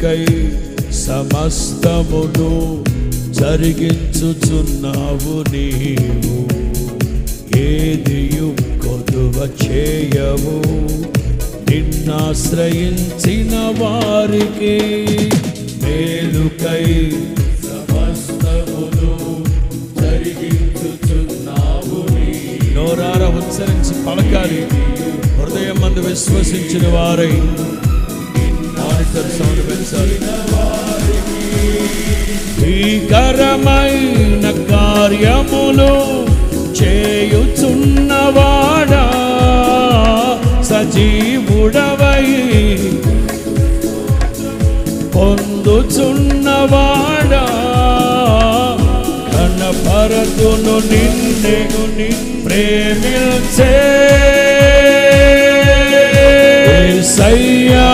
మేలుకై సమస్తమును జరిగించుచున్నావు నీవు, ఏదియు కొదువ చేయవు నిన్నాశ్రయించిన వారికి. మేలుకై సమస్తమును జరిగించుచున్నావు నీవు. నోరార ఉచ్చరించి పలకాలి. హృదయం మందు విశ్వసించిన వారై మానిటర్ సౌండ్ పెంచాలి. భీకరమైన కార్యములు చేయుచున్నవాడా, సజీవుడవై పొందుచున్నవాడా, కనపరతును నిన్నెను ప్రేమించే యేసయ్యా.